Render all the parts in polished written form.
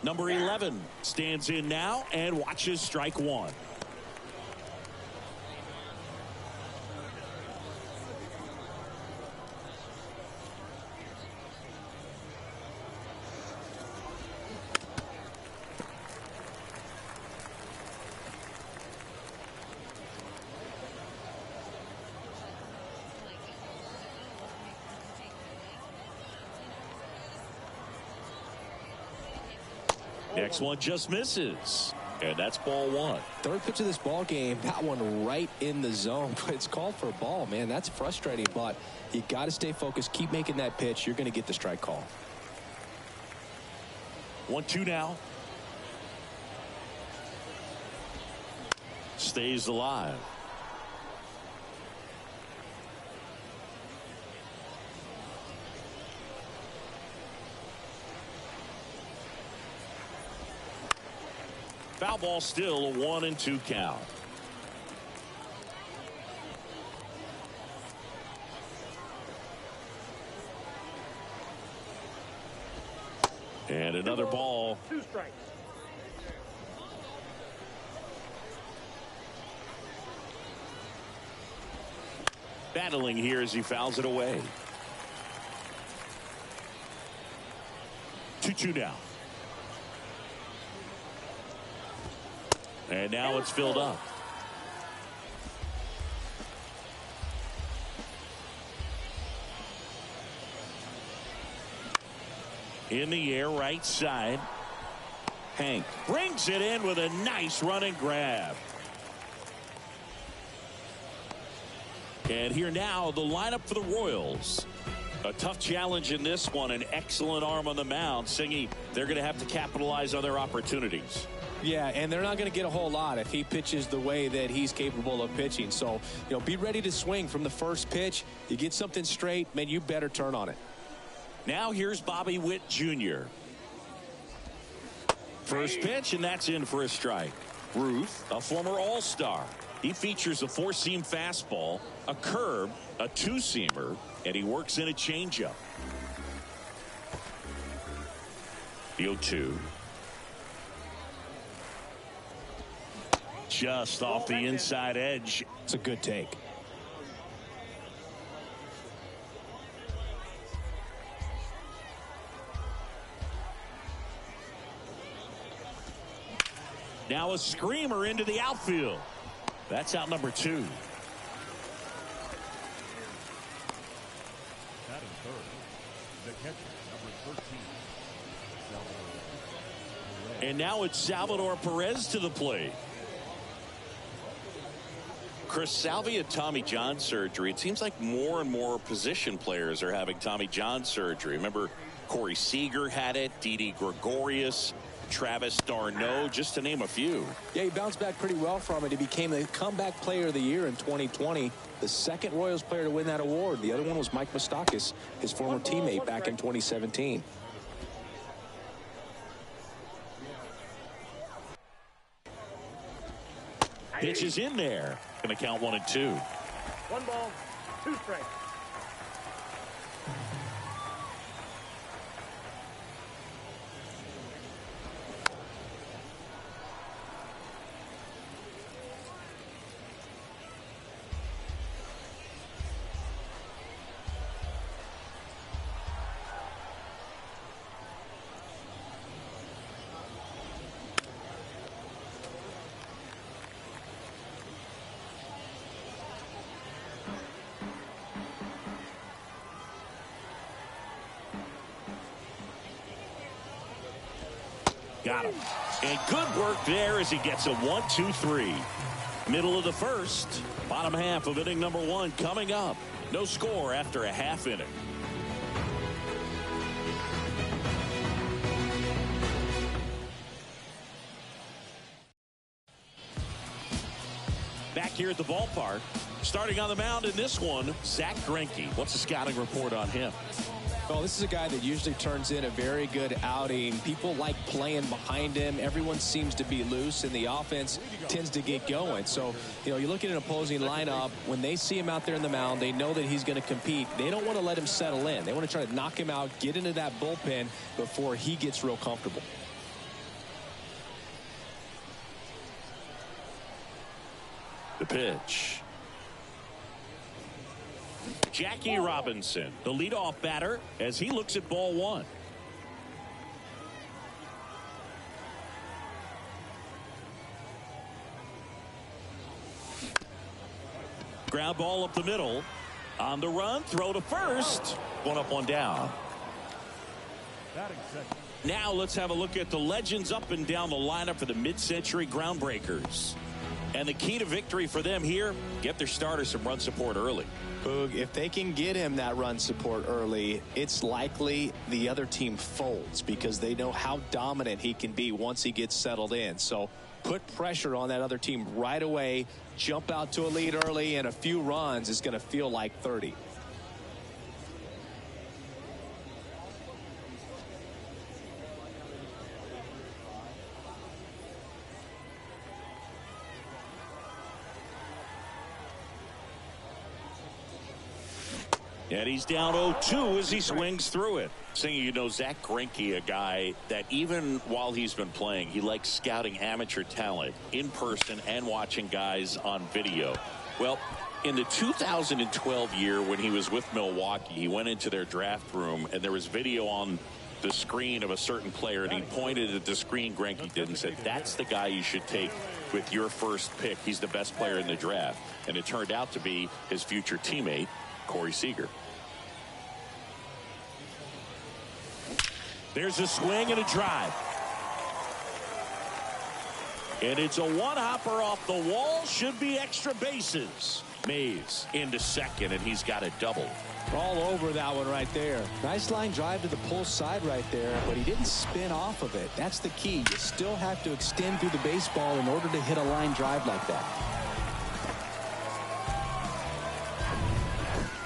Number 11 stands in now and watches strike one. Next one just misses. And that's ball one. Third pitch of this ball game, that one right in the zone. But it's called for a ball, man. That's frustrating, but you got to stay focused. Keep making that pitch. You're going to get the strike call. 1-2 now. Stays alive. Foul ball, still a 1-2 count. And another ball. 2 strikes. Battling here as he fouls it away. 2-2 now. And now it's filled up. In the air, right side. Hank brings it in with a nice running grab. And here now, the lineup for the Royals. A tough challenge in this one. An excellent arm on the mound. Singy, they're going to have to capitalize on their opportunities. Yeah, and they're not going to get a whole lot if he pitches the way that he's capable of pitching. So, be ready to swing from the first pitch. You get something straight, man, you better turn on it. Now here's Bobby Witt Jr. First pitch, and that's in for a strike. Ruth, a former All-Star. He features a 4-seam fastball, a curve, a 2-seamer, and he works in a changeup. The 0-2. Just off the inside edge. It's a good take. Now a screamer into the outfield. That's out number 2. Batting third, the catcher, number 13. And now it's Salvador Perez to the plate. Chris, Salvi had Tommy John surgery. It seems like more and more position players are having Tommy John surgery. Remember, Corey Seager had it, Didi Gregorius, Travis d'Arnaud, just to name a few. Yeah, he bounced back pretty well from it. He became the comeback player of the year in 2020. The second Royals player to win that award. The other one was Mike Moustakas, his former teammate back in 2017. Pitch is in there. Going to count 1-2. 1 ball, 2 strikes. Got him. And good work there as he gets a 1-2-3. Middle of the first. Bottom half of inning number 1 coming up. No score after a half inning. Back here at the ballpark. Starting on the mound in this one, Zach Greinke. What's the scouting report on him? Well, this is a guy that usually turns in a very good outing. People like playing behind him. Everyone seems to be loose, and the offense tends to get going. So, you look at an opposing lineup, when they see him out there in the mound, they know that he's going to compete. They don't want to let him settle in. They want to try to knock him out, get into that bullpen before he gets real comfortable. The pitch. Jackie Robinson, the leadoff batter, as he looks at ball one. Ground ball up the middle. On the run, throw to first. One up, one down. Now let's have a look at the legends up and down the lineup for the mid-century Groundbreakers. And the key to victory for them here, get their starter some run support early. Boog, if they can get him that run support early, it's likely the other team folds because they know how dominant he can be once he gets settled in. So put pressure on that other team right away, jump out to a lead early, and a few runs is going to feel like 30. And he's down 0-2 as he swings through it. Saying, you know, Zach Greinke, a guy that even while he's been playing, he likes scouting amateur talent in person and watching guys on video. Well, in the 2012 year when he was with Milwaukee, he went into their draft room and there was video on the screen of a certain player, and he pointed at the screen Greinke did and said, that's the guy you should take with your first pick. He's the best player in the draft. And it turned out to be his future teammate, Corey Seager. There's a swing and a drive. And it's a one-hopper off the wall. Should be extra bases. Mays into second, and he's got a double. All over that one right there. Nice line drive to the pull side right there, but he didn't spin off of it. That's the key. You still have to extend through the baseball in order to hit a line drive like that.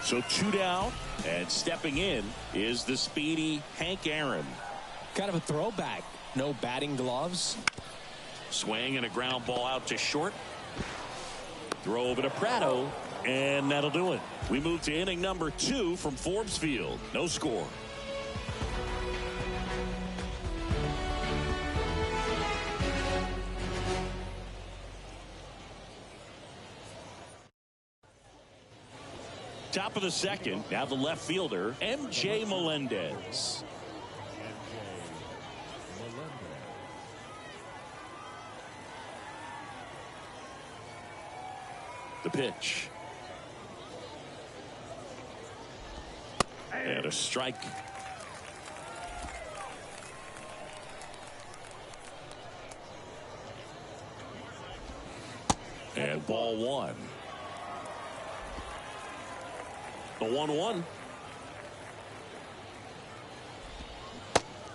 So 2 down, and stepping in is the speedy Hank Aaron. Kind of a throwback. No batting gloves. Swing and a ground ball out to short. Throw over to Prado, and that'll do it. We move to inning number 2 from Forbes Field. No score. Top of the second, now the left fielder, MJ Melendez. The pitch. And a strike. And ball one. The 1-1.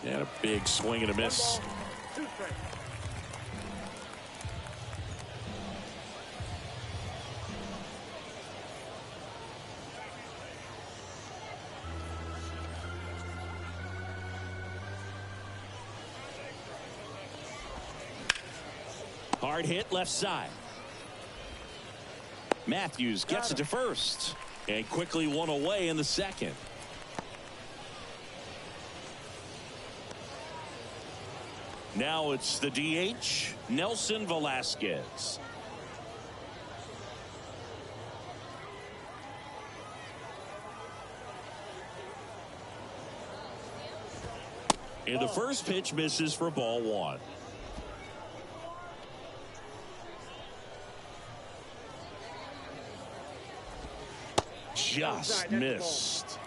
And a big swing and a miss. 2 strikes. Hard hit left side. Matthews gets it to first. And quickly one away in the second. Now it's the DH, Nelson Velasquez. And the first pitch misses for ball one. Just missed.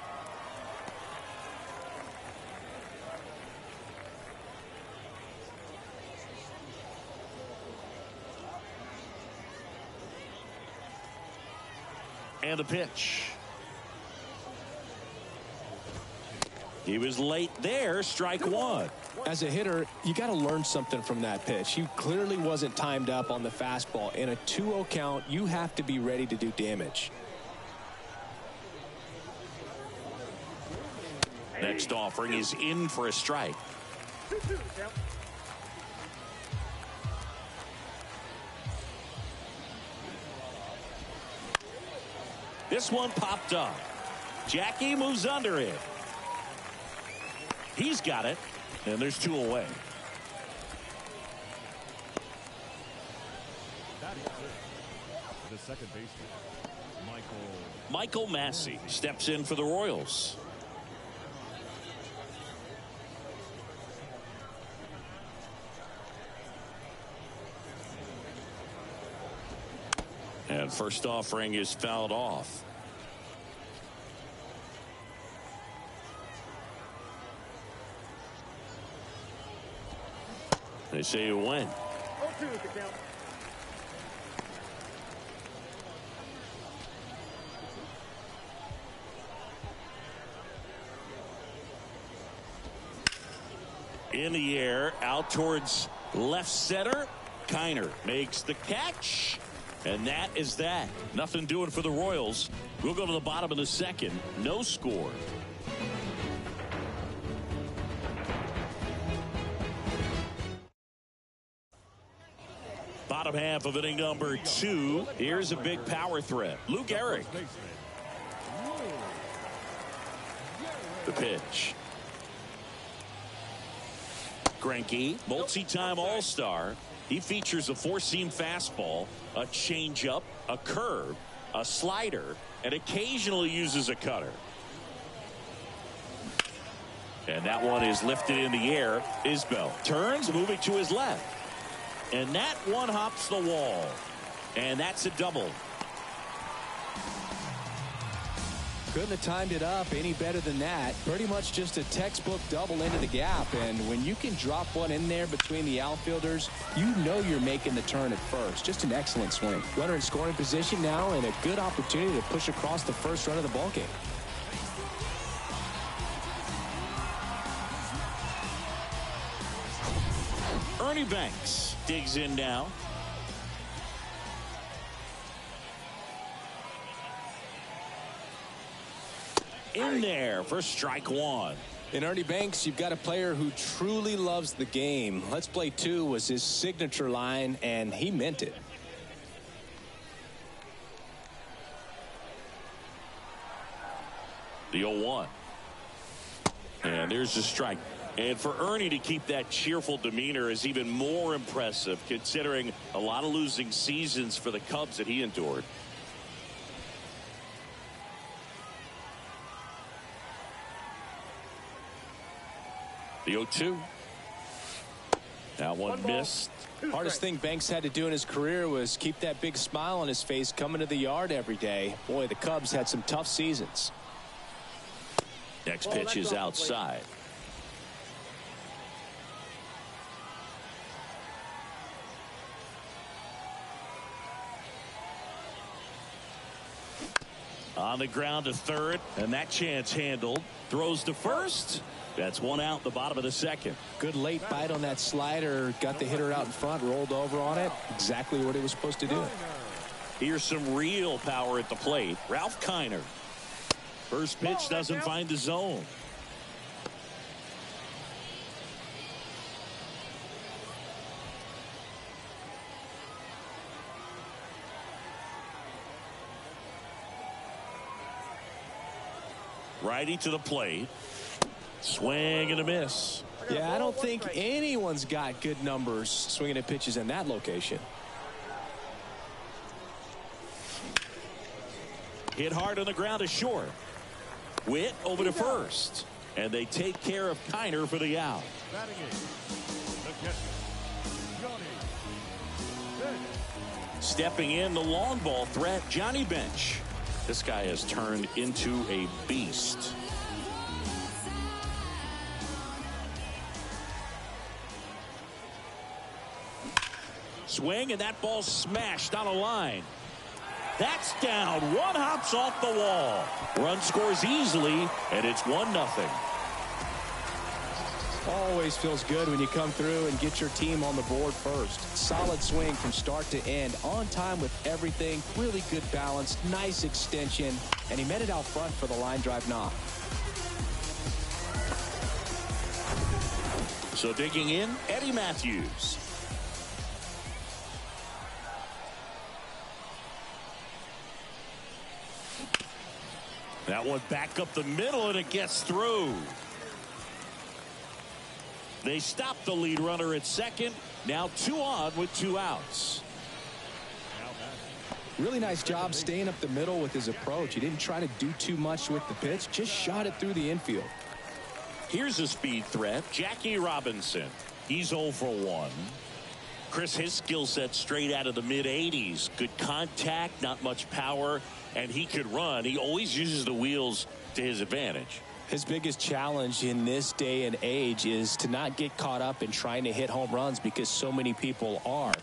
And the pitch. He was late there, strike one. As a hitter, you got to learn something from that pitch. He clearly wasn't timed up on the fastball. In a 2-0 count, you have to be ready to do damage. Next offering is in for a strike. 2-2, count. This one popped up. Jackie moves under it. He's got it, and there's 2 away. the second baseman, Michael Massey steps in for the Royals. And first offering is fouled off. They say you win. 0-2 is the count. In the air, out towards left center. Kiner makes the catch. And that is that. Nothing doing for the Royals. We'll go to the bottom of the second. No score. Bottom half of inning number 2. Here's a big power threat. Lou Gehrig. The pitch. Greinke, multi-time All-Star. He features a four-seam fastball, a changeup, a curve, a slider, and occasionally uses a cutter. And that one is lifted in the air. Isbell turns, moving to his left. And that one hops the wall. And that's a double. Couldn't have timed it up any better than that. Pretty much just a textbook double into the gap. And when you can drop one in there between the outfielders, you know you're making the turn at first. Just an excellent swing. Runner in scoring position now and a good opportunity to push across the first run of the ballgame. Ernie Banks digs in now. In there for strike one. In Ernie Banks, you've got a player who truly loves the game. Let's play two was his signature line, and he meant it. The 0-1. And there's the strike. And for Ernie to keep that cheerful demeanor is even more impressive, considering a lot of losing seasons for the Cubs that he endured. The 0-2. That one missed. Hardest thing Banks had to do in his career was keep that big smile on his face coming to the yard every day. Boy, the Cubs had some tough seasons. Next pitch is outside. On the ground to third, and that chance handled. Throws to first. That's one out, the bottom of the second. Good late bite on that slider. Got the hitter out in front, rolled over on it. Exactly what he was supposed to do. Here's some real power at the plate. Ralph Kiner. First pitch doesn't find the zone. Righty to the plate. Swing and a miss. Yeah, I don't think anyone's got good numbers swinging at pitches in that location. Hit hard on the ground to short. Witt over to first. And they take care of Kiner for the out. batting eighth, the catcher, Johnny Bench. Stepping in, the long ball threat, Johnny Bench. This guy has turned into a beast. Swing, and that ball smashed on a line. That's down. One hops off the wall. Run scores easily, and it's 1-0. Always feels good when you come through and get your team on the board first. Solid swing from start to end. On time with everything. Really good balance. Nice extension. And he met it out front for the line drive knock. So digging in, Eddie Matthews. That one back up the middle, and it gets through. They stop the lead runner at second. Now 2 on with 2 outs. Really nice job staying up the middle with his approach. He didn't try to do too much with the pitch, just shot it through the infield. Here's a speed threat, Jackie Robinson. He's 0 for 1. Chris, his skill set straight out of the mid-80s. Good contact, not much power, and he could run. He always uses the wheels to his advantage. His biggest challenge in this day and age is to not get caught up in trying to hit home runs because so many people are.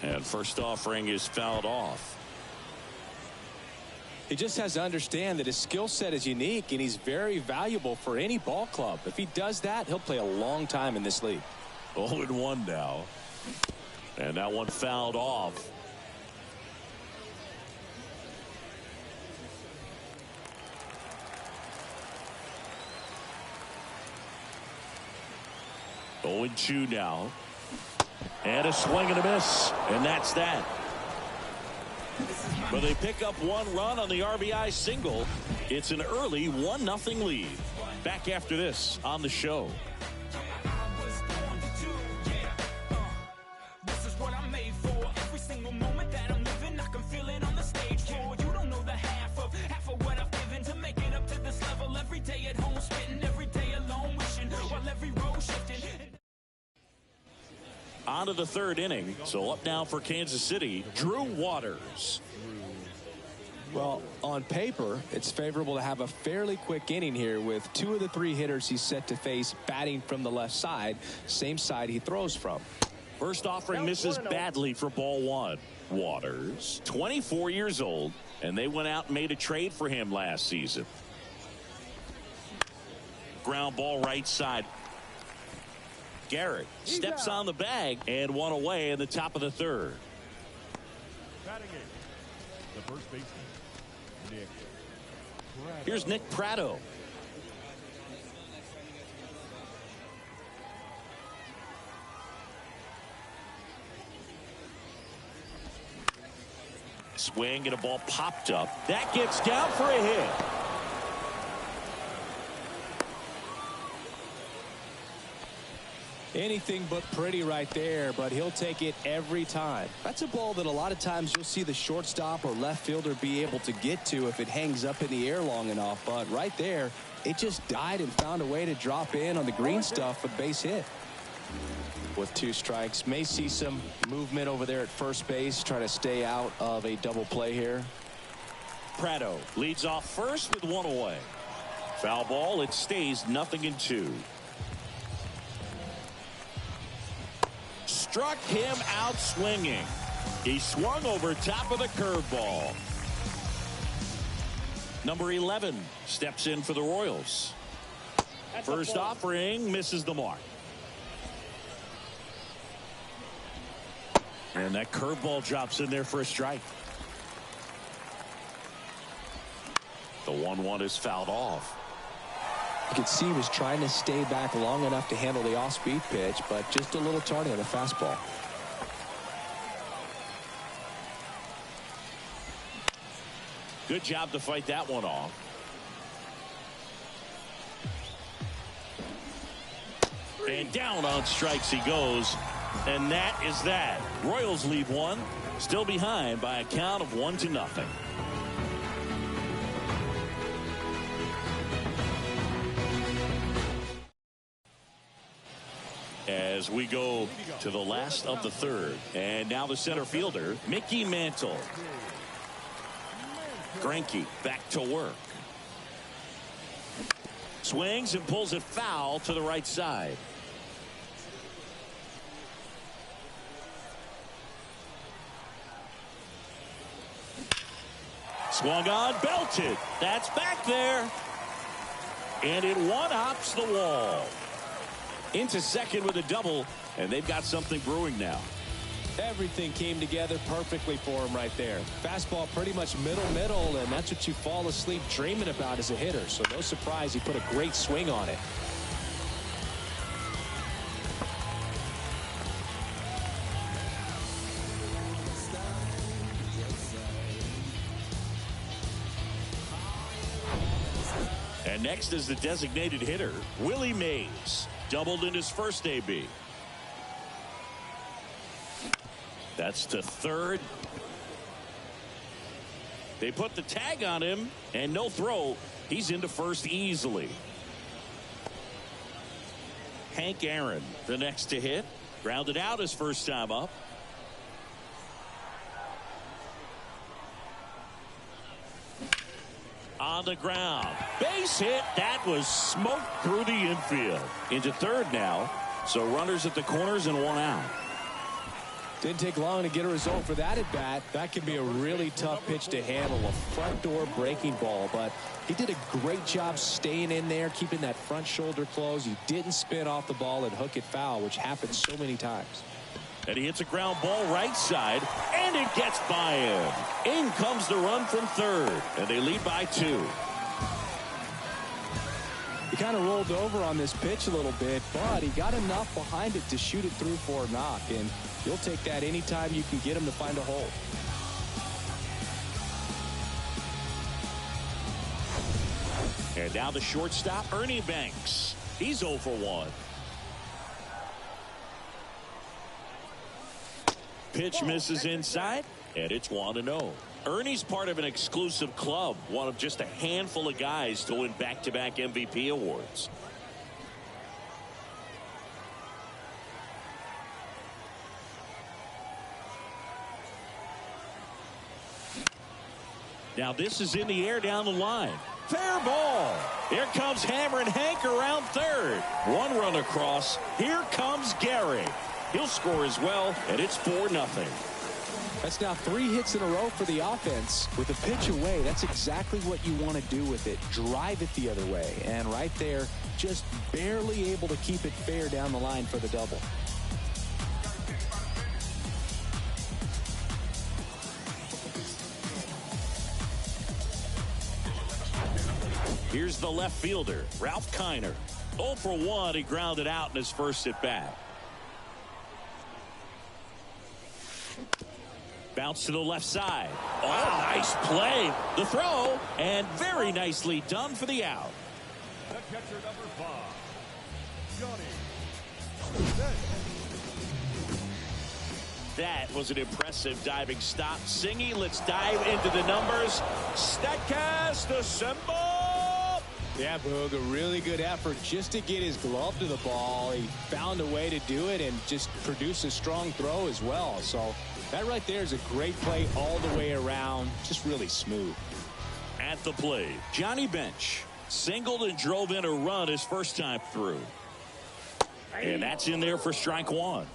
And first offering is fouled off. He just has to understand that his skill set is unique and he's very valuable for any ball club. If he does that, he'll play a long time in this league. 0-1 now. And that one fouled off. Oh, 0-2 now. And a swing and a miss. And that's that. But they pick up 1 run on the RBI single. It's an early 1-0 lead. Back after this on the show. On to the 3rd inning. So up now for Kansas City, Drew Waters. Well, on paper, it's favorable to have a fairly quick inning here with 2 of the 3 hitters he's set to face batting from the left side, same side he throws from. First offering misses badly for ball 1. Waters, 24 years old, and they went out and made a trade for him last season. Ground ball right side. Garrett steps on the bag and 1 away in the top of the 3rd. Batting in, the first baseman, Nick Pratto. Here's Nick Pratto. Swing and a ball popped up. That gets down for a hit. Anything but pretty right there, but he'll take it every time. That's a ball that a lot of times you'll see the shortstop or left fielder be able to get to if it hangs up in the air long enough. But right there, it just died and found a way to drop in on the green stuff for the base hit. With 2 strikes, may see some movement over there at first base, trying to stay out of a double play here. Pratto leads off first with 1 away. Foul ball, it stays 0-2. Struck him out swinging. He swung over top of the curveball. Number 11 steps in for the Royals. First offering misses the mark. And that curveball drops in there for a strike. The 1-1 is fouled off. You could see he was trying to stay back long enough to handle the off-speed pitch, but just a little tardy on the fastball. Good job to fight that one off. And down on strikes he goes. And that is that. Royals lead 1. Still behind by a count of 1-0. As we go to the last of the 3rd. And now the center fielder, Mickey Mantle. Greinke back to work. Swings and pulls it foul to the right side. Swung on, belted. That's back there. And it one-hops the wall. Into second with a double, and they've got something brewing now. Everything came together perfectly for him right there. Fastball pretty much middle, and that's what you fall asleep dreaming about as a hitter. So no surprise he put a great swing on it. And next is the designated hitter, Willie Mays. Doubled in his first AB. That's to 3rd. They put the tag on him, and no throw. He's into first easily. Hank Aaron, the next to hit. Grounded out his first time up. On the ground. Base hit. That was smoked through the infield. Into third now. So runners at the corners and one out. Didn't take long to get a result for that at bat. That could be a really tough pitch to handle, a front door breaking ball, but he did a great job staying in there, keeping that front shoulder closed. He didn't spin off the ball and hook it foul, which happens so many times. And he hits a ground ball right side, and it gets by him. In comes the run from third, and they lead by 2. He kind of rolled over on this pitch a little bit, but he got enough behind it to shoot it through for a knock, and you'll take that anytime you can get him to find a hole. And now the shortstop, Ernie Banks. He's 0 for 1. Pitch misses inside, and it's 1-0. Ernie's part of an exclusive club, one of just a handful of guys to win back-to-back MVP awards. Now this is in the air down the line. Fair ball. Here comes hammering Hank around third. One run across. Here comes Gary. He'll score as well, and it's 4-0. That's now 3 hits in a row for the offense. With a pitch away, that's exactly what you want to do with it. Drive it the other way. And right there, just barely able to keep it fair down the line for the double. Here's the left fielder, Ralph Kiner. 0 for 1, he grounded out in his first at bat. Bounce to the left side. Oh, nice play. The throw, and very nicely done for the out. The catcher, number 5, Johnny Bench. That was an impressive diving stop. Singy, let's dive into the numbers. Statcast assemble. Yeah, Boog, a really good effort just to get his glove to the ball. He found a way to do it and just produce a strong throw as well. So that right there is a great play all the way around. Just really smooth. At the plate, Johnny Bench singled and drove in a run his first time through. And that's in there for strike 1.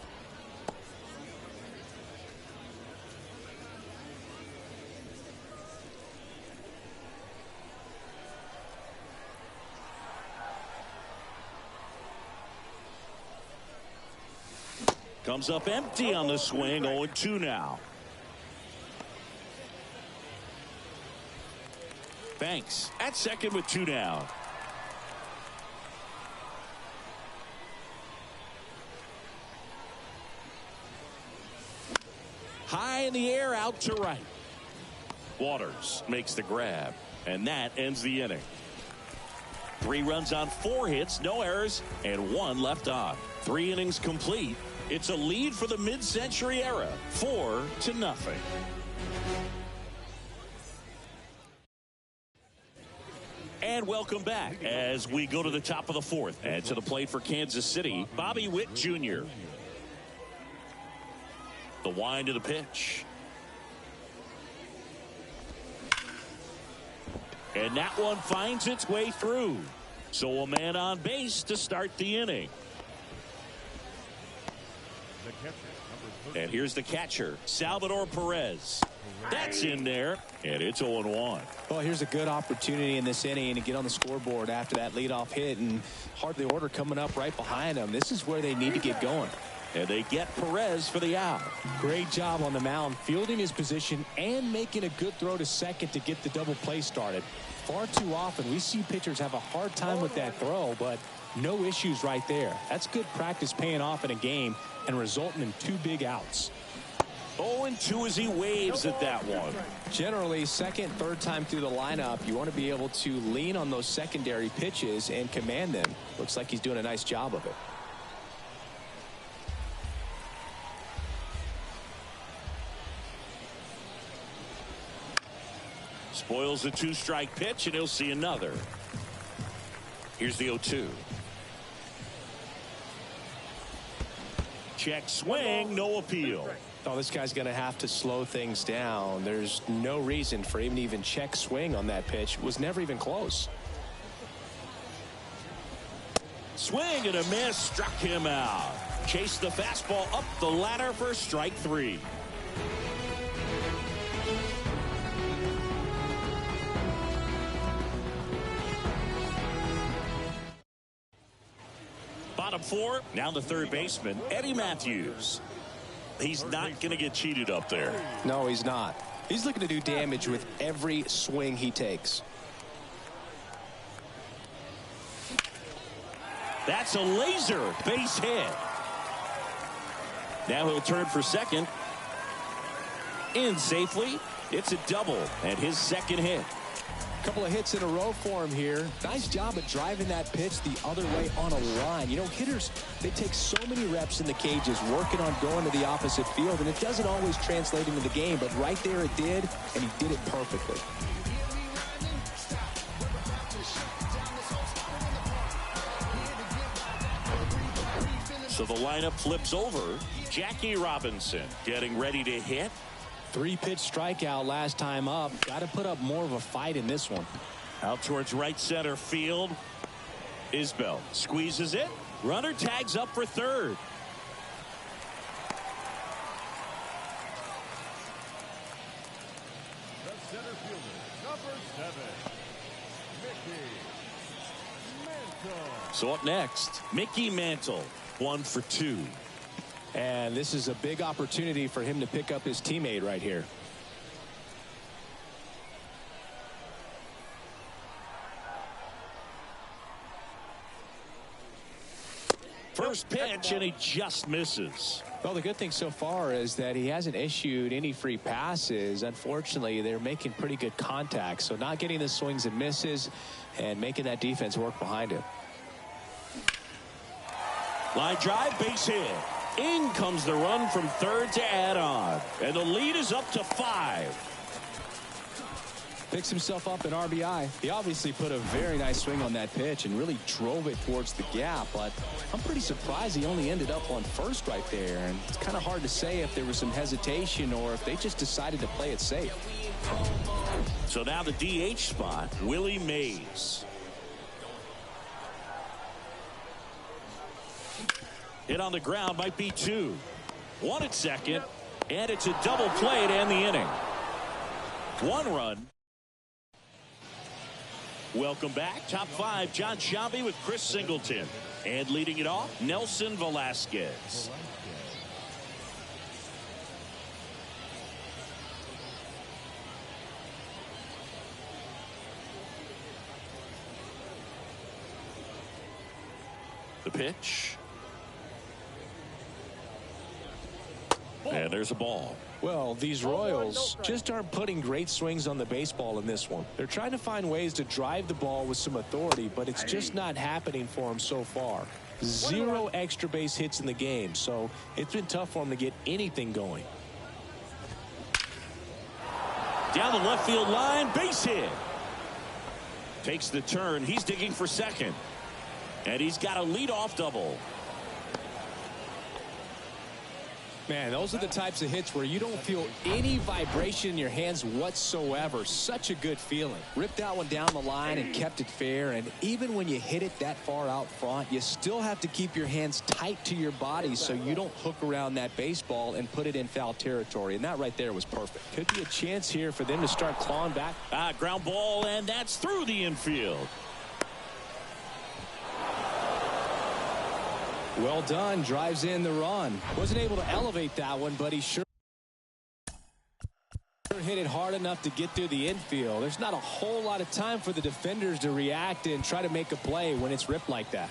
Comes up empty on the swing. 0-2 now. Banks at second with 2 down. High in the air, out to right. Waters makes the grab, and that ends the inning. 3 runs on 4 hits, no errors, and 1 left on. 3 innings complete. It's a lead for the mid-century era, 4-0. And welcome back as we go to the top of the 4th. And to the plate for Kansas City, Bobby Witt Jr. The wind of the pitch. And that one finds its way through. So a man on base to start the inning. And here's the catcher, Salvador Perez. That's in there, and it's 0-1. Well, here's a good opportunity in this inning to get on the scoreboard after that leadoff hit, and hardly order coming up right behind them. This is where they need to get going. And they get Perez for the out. Great job on the mound, fielding his position and making a good throw to second to get the double play started. Far too often we see pitchers have a hard time with that throw, but no issues right there. That's good practice paying off in a game and resulting in 2 big outs. 0-2 as he waves at that one. Generally, second, third time through the lineup, you want to be able to lean on those secondary pitches and command them. Looks like he's doing a nice job of it. Spoils the 2-strike pitch, and he'll see another. Here's the 0-2. Check swing, no appeal. Oh, this guy's going to have to slow things down. There's no reason for him to even check swing on that pitch. It was never even close. Swing and a miss, struck him out. Chased the fastball up the ladder for strike 3. Bottom 4, now the third baseman, Eddie Matthews. He's not going to get cheated up there. No, he's not. He's looking to do damage with every swing he takes. That's a laser base hit. Now he'll turn for second. In safely. It's a double and his second hit. A couple of hits in a row for him here. Nice job of driving that pitch the other way on a line. You know, hitters, they take so many reps in the cages working on going to the opposite field, and it doesn't always translate into the game, but right there it did, and he did it perfectly. So the lineup flips over. Jackie Robinson getting ready to hit. 3-pitch strikeout last time up. Got to put up more of a fight in this one. Out towards right center field. Isbell squeezes it. Runner tags up for third. The center fielder, number 7, Mickey Mantle. So up next, Mickey Mantle, 1 for 2. And this is a big opportunity for him to pick up his teammate right here. First pitch, and he just misses. Well, the good thing so far is that he hasn't issued any free passes. Unfortunately, they're making pretty good contact. So not getting the swings and misses and making that defense work behind him. Line drive, base hit. In comes the run from third to add on. And the lead is up to 5. Picks himself up an RBI. He obviously put a very nice swing on that pitch and really drove it towards the gap, but I'm pretty surprised he only ended up on first right there, and it's kind of hard to say if there was some hesitation or if they just decided to play it safe. So now the DH spot, Willie Mays. Hit on the ground, might be 2. 1 at second, and it's a double play to end the inning. 1 run. Welcome back. Top 5, Jon Sciambi with Chris Singleton. And leading it off, Nelson Velasquez. The pitch. And there's a ball. Well, these Royals just aren't putting great swings on the baseball in this one. They're trying to find ways to drive the ball with some authority, but it's just not happening for them so far. 0 extra base hits in the game, so it's been tough for them to get anything going. Down the left field line, base hit. Takes the turn. He's digging for second. And he's got a leadoff double. Man, those are the types of hits where you don't feel any vibration in your hands whatsoever. Such a good feeling. Ripped that one down the line and kept it fair. And even when you hit it that far out front, you still have to keep your hands tight to your body so you don't hook around that baseball and put it in foul territory. And that right there was perfect. Could be a chance here for them to start clawing back. Ground ball, and that's through the infield. Well done. Drives in the run. Wasn't able to elevate that one, but he sure hit it hard enough to get through the infield. There's not a whole lot of time for the defenders to react and try to make a play when it's ripped like that.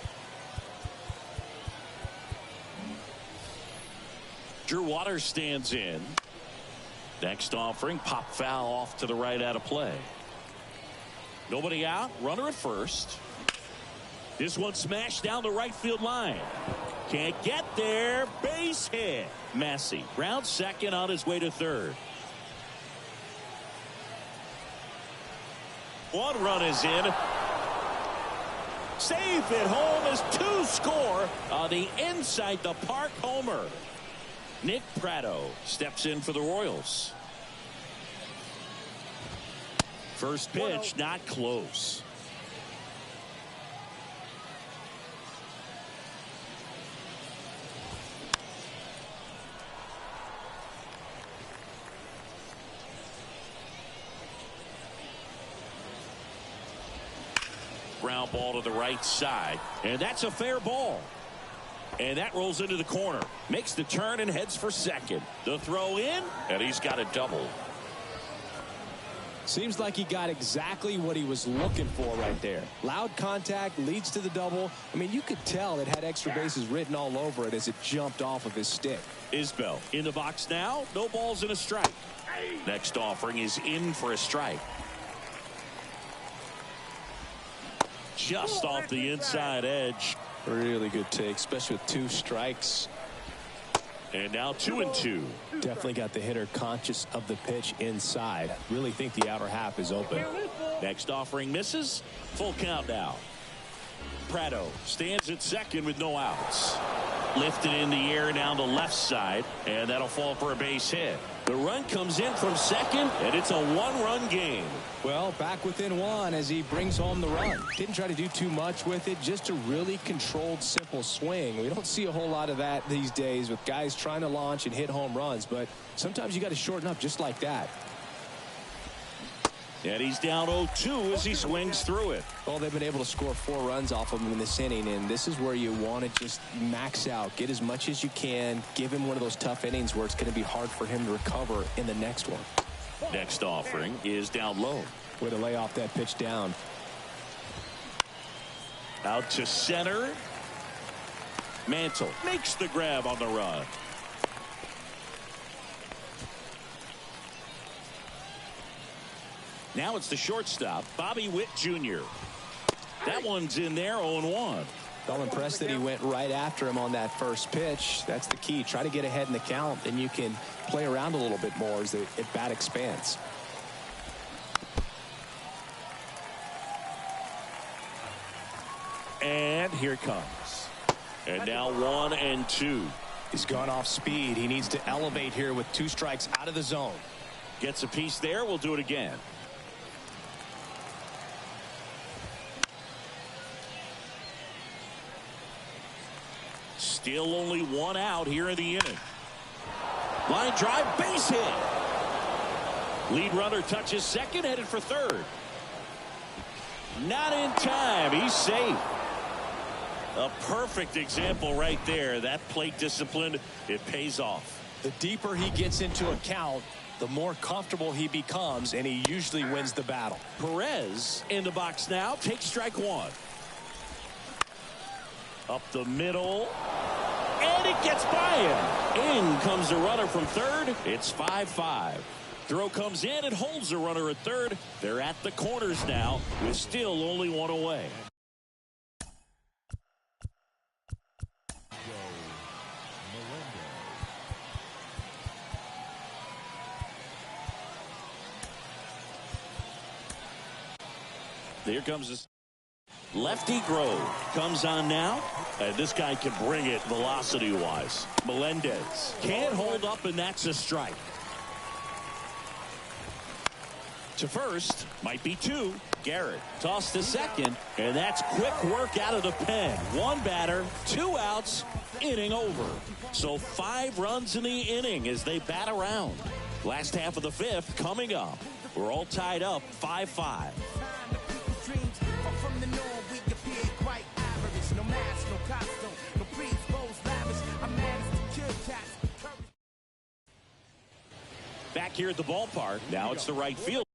Drew Waters stands in. Next offering, pop foul off to the right out of play. Nobody out. Runner at first. This one smashed down the right field line. Can't get there. Base hit. Massey round second on his way to third. One run is in. Safe at home as two score on the inside the park homer. Nick Pratto steps in for the Royals. First pitch not close. Ground ball to the right side, and that's a fair ball. And that rolls into the corner. Makes the turn and heads for second. The throw in, and he's got a double. Seems like he got exactly what he was looking for right there. Loud contact leads to the double. I mean, you could tell it had extra bases written all over it as it jumped off of his stick. Isbell in the box now. No balls and a strike. Next offering is in for a strike. Just off the inside edge. Really good take, especially with two strikes. And now 2-2. Definitely got the hitter conscious of the pitch inside. Really think the outer half is open. Next offering misses. Full count now. Pratto stands at second with no outs. Lifted in the air down the left side, and that'll fall for a base hit. The run comes in from second, and it's a one-run game. Well, back within one as he brings home the run. Didn't try to do too much with it, just a really controlled, simple swing. We don't see a whole lot of that these days with guys trying to launch and hit home runs, but sometimes you got to shorten up just like that. And he's down 0-2 as he swings through it. Well, they've been able to score 4 runs off of him in this inning, and this is where you want to just max out. Get as much as you can. Give him one of those tough innings where it's going to be hard for him to recover in the next one. Next offering is down low. Way to lay off that pitch down. Out to center. Mantle makes the grab on the run. Now it's the shortstop, Bobby Witt Jr. That one's in there, 0-1. I'm impressed that he went right after him on that first pitch. That's the key. Try to get ahead in the count, then you can play around a little bit more as the at-bat expands. And here it comes. And now 1-2. He's gone off speed. He needs to elevate here with 2 strikes out of the zone. Gets a piece there. We'll do it again. Still only 1 out here in the inning. Line drive, base hit. Lead runner touches second, headed for third. Not in time. He's safe. A perfect example right there. That plate discipline, it pays off. The deeper he gets into a count, the more comfortable he becomes, and he usually wins the battle. Perez in the box now. Takes strike 1. Up the middle. And it gets by him. In comes the runner from third. It's 5-5. Throw comes in and holds the runner at third. They're at the corners now with still only 1 away. Here comes this. Lefty Grove comes on now, and this guy can bring it velocity-wise. Melendez can't hold up, and that's a strike. To first, might be 2. Garrett tossed to second, and that's quick work out of the pen. 1 batter, 2 outs, inning over. So 5 runs in the inning as they bat around. Last half of the 5th coming up. We're all tied up 5-5. Back here at the ballpark. Now it's the right field.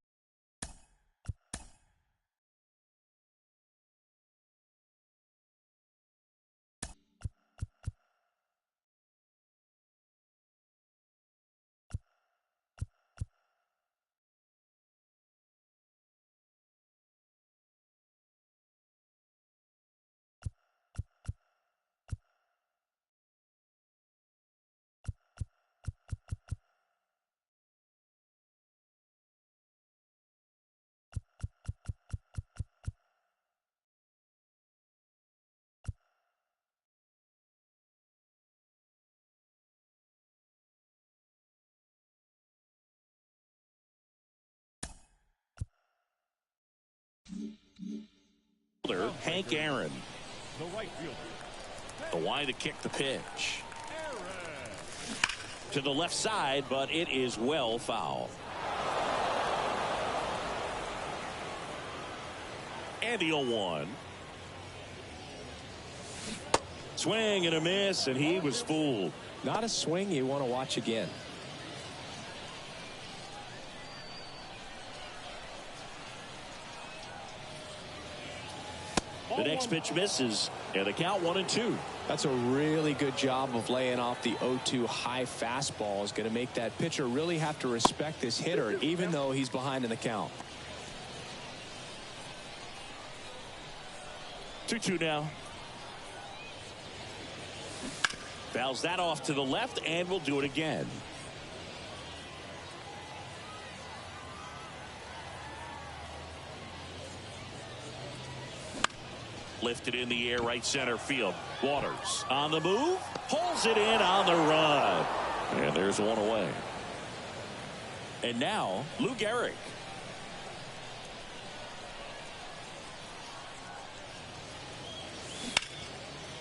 Hank Aaron. The right fielder. The line to kick the pitch. To the left side, but it is well foul. And the 0-1. Swing and a miss, and he was fooled. Not a swing you want to watch again. The next pitch misses, and the count 1-2. That's a really good job of laying off the 0-2 high fastball. Is going to make that pitcher really have to respect this hitter, even though he's behind in the count. 2-2 now. Fouls that off to the left, and will do it again. Lifted in the air, right center field. Waters on the move, pulls it in on the run, and there's one away. And now Lou Gehrig.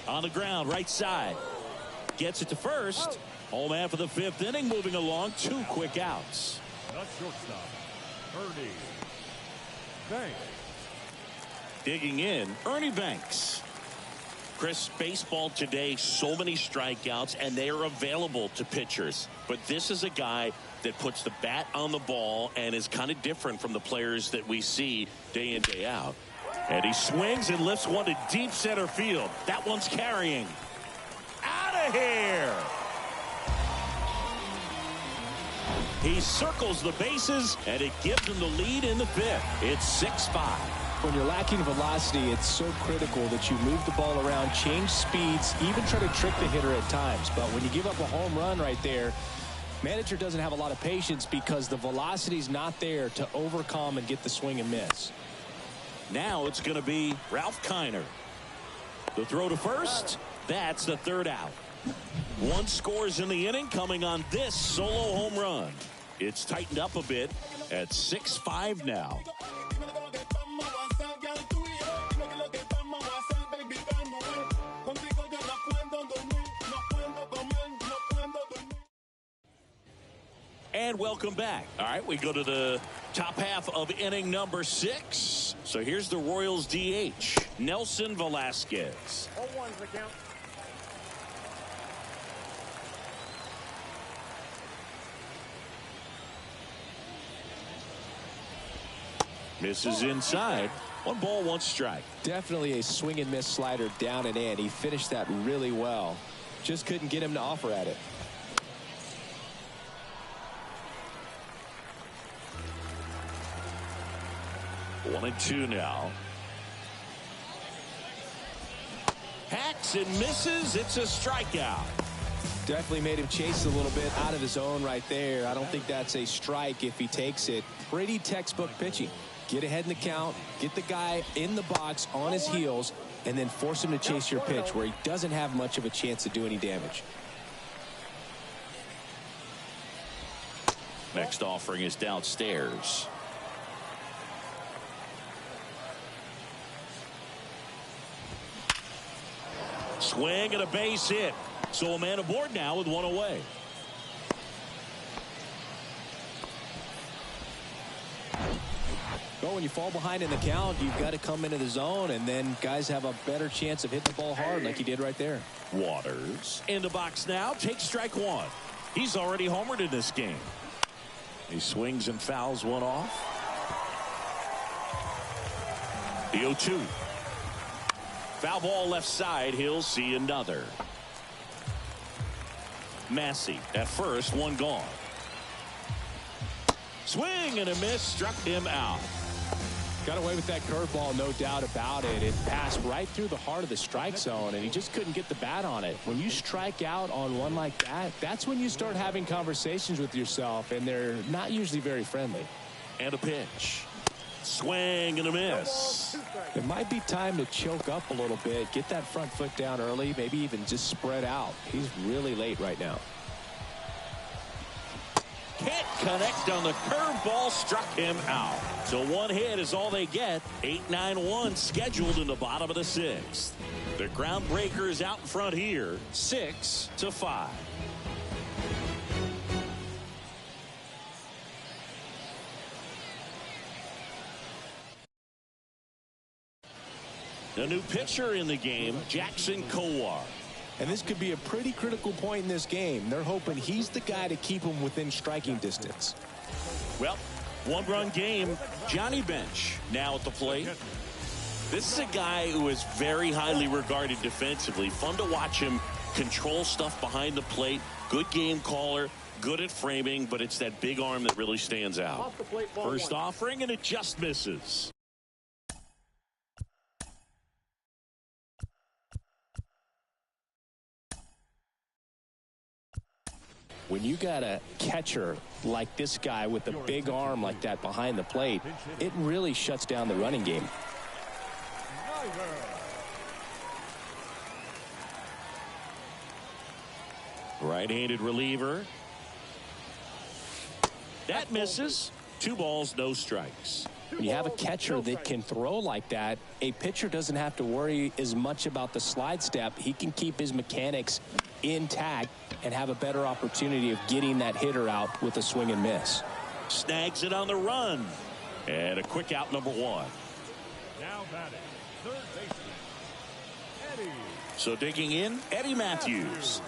On the ground, right side, gets it to first. Home man for the 5th inning, moving along. 2 quick outs. Not shortstop. Ernie Banks. Digging in, Ernie Banks. Chris, baseball today, so many strikeouts, and they are available to pitchers. But this is a guy that puts the bat on the ball and is kind of different from the players that we see day in, day out. And he swings and lifts one to deep center field. That one's carrying. Out of here! He circles the bases, and it gives him the lead in the 5th. It's 6-5. When you're lacking velocity, it's so critical that you move the ball around, change speeds, even try to trick the hitter at times. But when you give up a home run right there, manager doesn't have a lot of patience because the velocity's not there to overcome and get the swing and miss. Now it's going to be Ralph Kiner. The throw to first. That's the 3rd out. 1 scores in the inning coming on this solo home run. It's tightened up a bit at 6-5 now. And welcome back. All right, we go to the top half of inning number 6. So here's the Royals DH, Nelson Velasquez. 0-1's the count. Misses inside. 1 ball, 1 strike. Definitely a swing and miss slider down and in. He finished that really well. Just couldn't get him to offer at it. One and 2 now. Hacks and misses. It's a strikeout. Definitely made him chase a little bit out of his zone right there. I don't think that's a strike if he takes it. Pretty textbook pitching. Get ahead in the count, get the guy in the box on his heels, and then force him to chase your pitch where he doesn't have much of a chance to do any damage. Next offering is downstairs. Swing and a base hit. So a man aboard now with 1 away. Well, when you fall behind in the count, you've got to come into the zone, and then guys have a better chance of hitting the ball hard like he did right there. Waters in the box now. Takes strike 1. He's already homered in this game. He swings and fouls one off. The 0-2. Foul ball left side. He'll see another. Massey at first, 1 gone. Swing and a miss, struck him out. Got away with that curveball, no doubt about it. It passed right through the heart of the strike zone, and he just couldn't get the bat on it. When you strike out on one like that, that's when you start having conversations with yourself, and they're not usually very friendly. And a pitch. Swing and a miss. It might be time to choke up a little bit, get that front foot down early, maybe even just spread out. He's really late right now. Can't connect on the curveball, struck him out. So one hit is all they get. 8-9-1 scheduled in the bottom of the 6th. The Groundbreakers out in front here, 6-5. The new pitcher in the game, Jackson Kowar. And this could be a pretty critical point in this game. They're hoping he's the guy to keep them within striking distance. Well, one-run game. Johnny Bench now at the plate. This is a guy who is very highly regarded defensively. Fun to watch him control stuff behind the plate. Good game caller. Good at framing, but it's that big arm that really stands out. Off the plate, ball First one. offering, and it just misses. When you got a catcher like this guy with a big arm like that behind the plate, it really shuts down the running game. Right-handed reliever. That misses. 2 balls, no strikes. When you have a catcher that can throw like that, a pitcher doesn't have to worry as much about the slide step. He can keep his mechanics intact and have a better opportunity of getting that hitter out with a swing and miss. Snags it on the run. And a quick out, number 1. Now batting, third baseman, Eddie. So digging in, Eddie Matthews.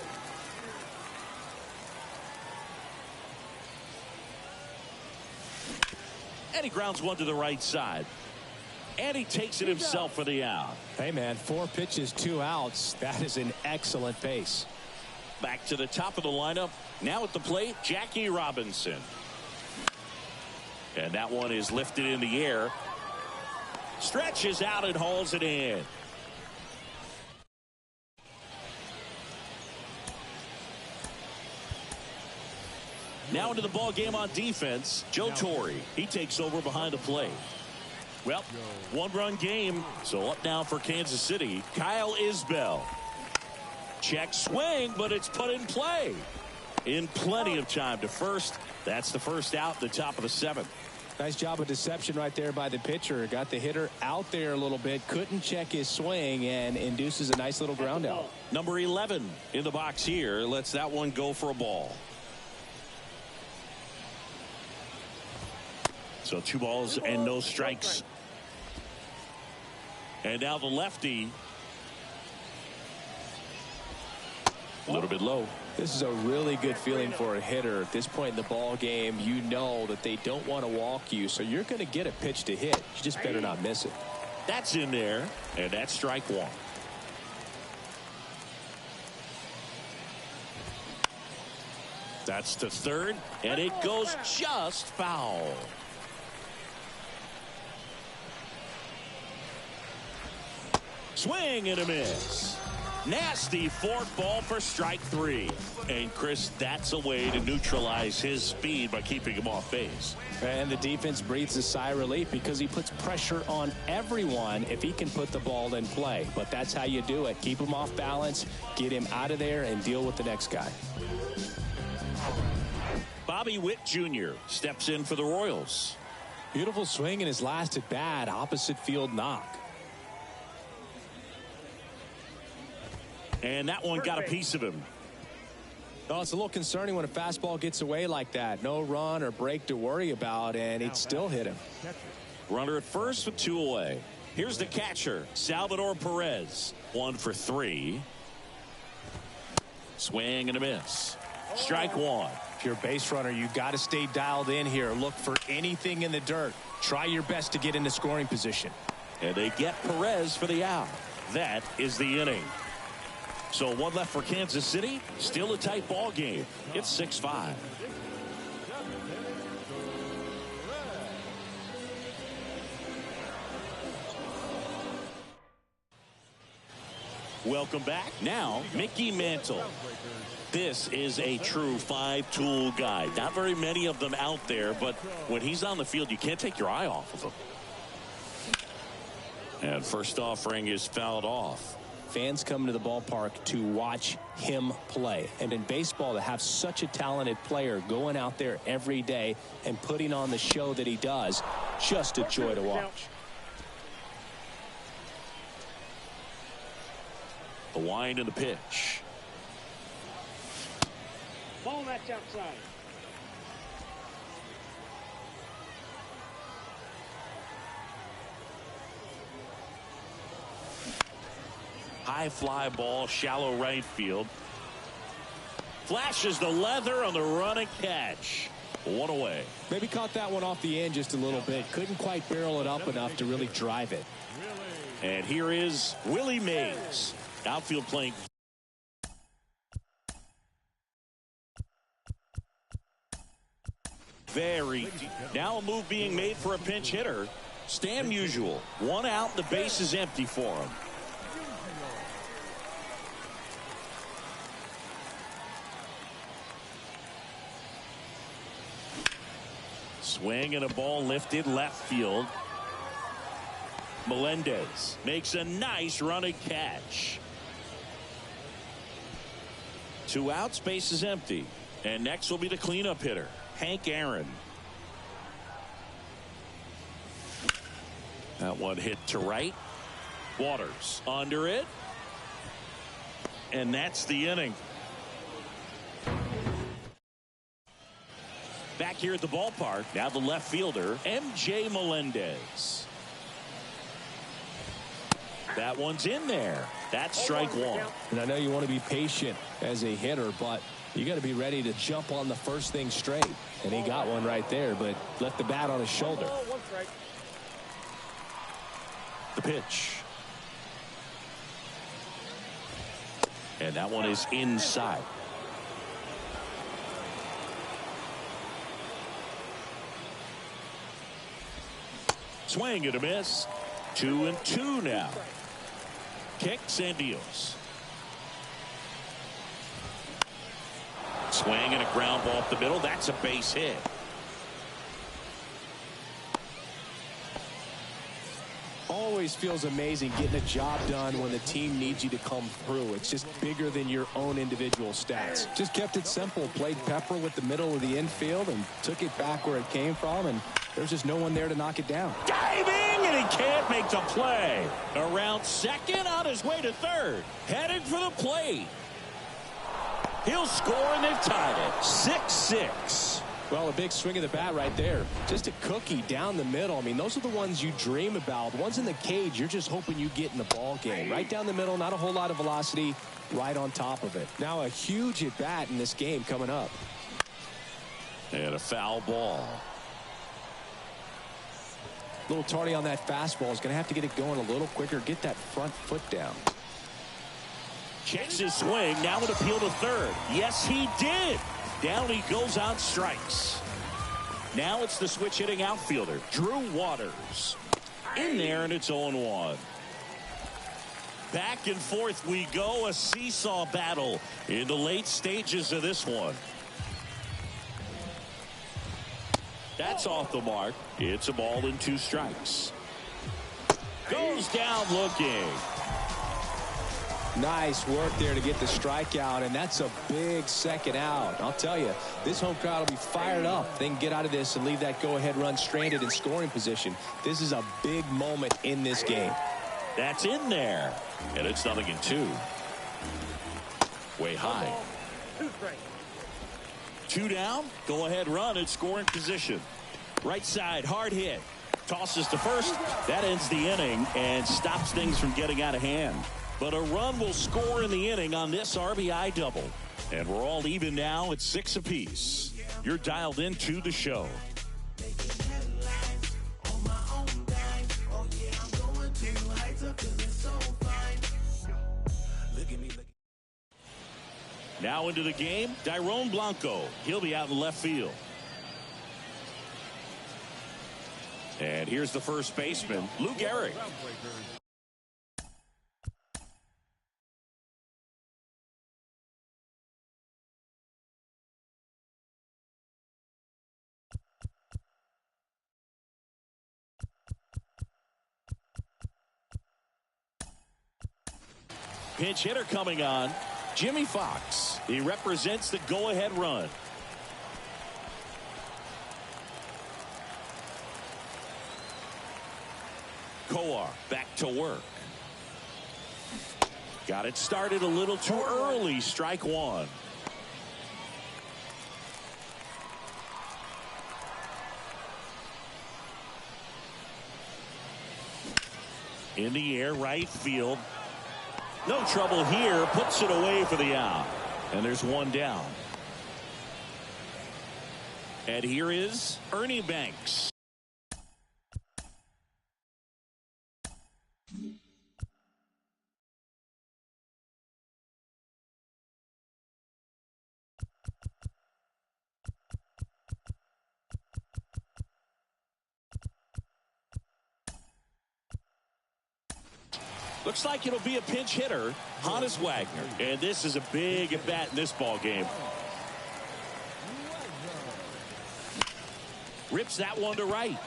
Eddie grounds one to the right side. And he takes it himself for the out. Hey, man, 4 pitches, 2 outs. That is an excellent pace. Back to the top of the lineup. Now at the plate, Jackie Robinson. And that one is lifted in the air. Stretches out and hauls it in. Now into the ball game on defense, Joe Torre. He takes over behind the plate. Well, one-run game, so up now for Kansas City, Kyle Isbell. Check swing, but it's put in play. In plenty of time to first. That's the first out, the top of the 7th. Nice job of deception right there by the pitcher. Got the hitter out there a little bit, couldn't check his swing, and induces a nice little ground out. Number 11 in the box here lets that one go for a ball. So 2 balls and no strikes. And now the lefty. A little bit low. This is a really good feeling for a hitter. At this point in the ball game, you know that they don't want to walk you, so you're going to get a pitch to hit. You just better not miss it. That's in there, and that's strike 1. That's to third, and it goes just foul. Swing and a miss. Nasty fourth ball for strike 3. And Chris, that's a way to neutralize his speed by keeping him off base. And the defense breathes a sigh of relief because he puts pressure on everyone if he can put the ball in play. But that's how you do it. Keep him off balance, get him out of there, and deal with the next guy. Bobby Witt Jr. steps in for the Royals. Beautiful swing in his last at bat, opposite field knock. And that one got a piece of him. Oh, it's a little concerning when a fastball gets away like that. No run or break to worry about, and it still hit him. Runner at first with 2 away. Here's the catcher, Salvador Perez. 1 for 3. Swing and a miss. Strike 1. If you're a base runner, you got to stay dialed in here. Look for anything in the dirt. Try your best to get into scoring position. And they get Perez for the out. That is the inning. So 1 left for Kansas City. Still a tight ball game. It's 6-5. Welcome back. Now, Mickey Mantle. This is a true 5-tool guy. Not very many of them out there, but when he's on the field, you can't take your eye off of him. And first offering is fouled off. fans come to the ballpark to watch him play. And in baseball, to have such a talented player going out there every day and putting on the show that he does, just a joy to watch. The wind and the pitch. Ball that's outside. High fly ball, shallow right field. Flashes the leather on the running catch. One away. Maybe caught that one off the end just a little bit. Couldn't quite barrel it up enough to really drive it. And here is Willie Mays. Outfield playing. Very deep. Now a move being made for a pinch hitter. Stan Musial. One out. The base is empty for him. Swing and a ball lifted left field. Melendez makes a nice running catch. 2 outs, base is empty. And next will be the cleanup hitter, Hank Aaron. That one hit to right. Waters under it. And that's the inning. Back here at the ballpark, now the left fielder, MJ Melendez. That one's in there. That's strike one. And I know you want to be patient as a hitter, but you got to be ready to jump on the first thing straight. And he got one right there, but left the bat on his shoulder. The pitch. And that one is inside. Swing and a miss. 2-2 now. Kicks and deals. Swing and a ground ball up the middle. That's a base hit. Always feels amazing getting a job done when the team needs you to come through. It's just bigger than your own individual stats. Just kept it simple. Played pepper with the middle of the infield and took it back where it came from, and there's just no one there to knock it down. Diving, and he can't make the play. Around second, on his way to third. Headed for the plate. He'll score, and they've tied it. 6-6. Well, a big swing of the bat right there. Just a cookie down the middle. I mean, those are the ones you dream about. The ones in the cage, you're just hoping you get in the ball game. Right down the middle, not a whole lot of velocity, right on top of it. Now a huge at bat in this game coming up. And a foul ball. A little tardy on that fastball. Is going to have to get it going a little quicker. Get that front foot down. Checks his swing. Now an appeal to third. Yes, he did. Down he goes on strikes. Now it's the switch hitting outfielder, Drew Waters. In there, and it's 0-1. Back and forth we go. A seesaw battle in the late stages of this one. That's off the mark. It's a ball and 2 strikes. Goes down looking. Nice work there to get the strikeout, and that's a big second out. I'll tell you, this home crowd will be fired up. They can get out of this and leave that go-ahead run stranded in scoring position. This is a big moment in this game. That's in there, and it's 0-2. Way high. 2 down, go-ahead run at scoring position. Right side, hard hit. Tosses to first. That ends the inning and stops things from getting out of hand. But a run will score in the inning on this RBI double. And we're all even now at 6 apiece. You're dialed into the show. Now into the game, Dairon Blanco. He'll be out in left field. And here's the first baseman, Lou Gehrig. pinch hitter coming on. Jimmy Fox. He represents the go-ahead run. Kowar back to work. Got it started a little too early. Strike one. In the air, right field. No trouble here. Puts it away for the out. And there's one down. And here is Ernie Banks. Looks like it'll be a pinch hitter, Honus Wagner. And this is a big at bat in this ball game. Rips that one to right.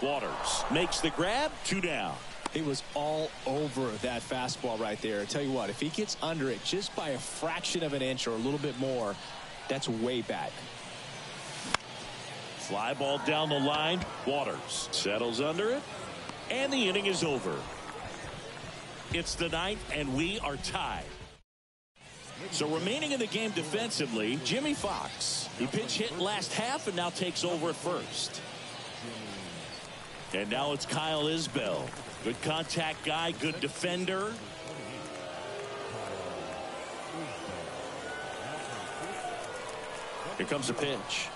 Waters makes the grab, 2 down. He was all over that fastball right there. I tell you what, if he gets under it just by a fraction of an inch or a little bit more, that's way back. Fly ball down the line. Waters settles under it. And the inning is over. It's the 9th, and we are tied. So remaining in the game defensively, Jimmy Fox. He pinch hit last half and now takes over at first. And now it's Kyle Isbell. Good contact guy, good defender. Here comes the pitch.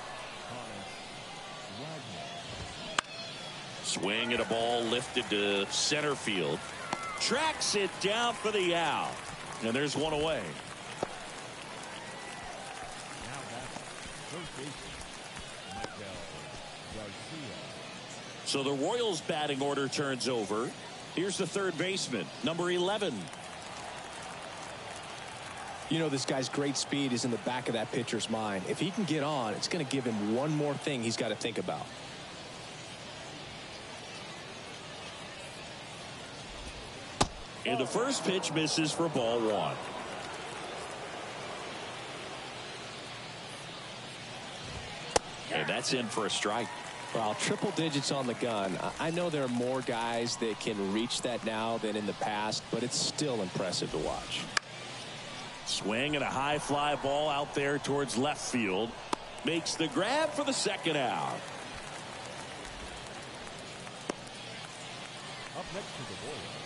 Swing at a ball lifted to center field. Tracks it down for the out. And there's one away. So the Royals batting order turns over. Here's the third baseman, number 11. You know, this guy's great speed is in the back of that pitcher's mind. If he can get on, it's going to give him one more thing he's got to think about. And the first pitch misses for ball 1. And that's in for a strike. Well, triple digits on the gun. I know there are more guys that can reach that now than in the past, but it's still impressive to watch. Swing and a high fly ball out there towards left field. Makes the grab for the second out. Up next to the Royals.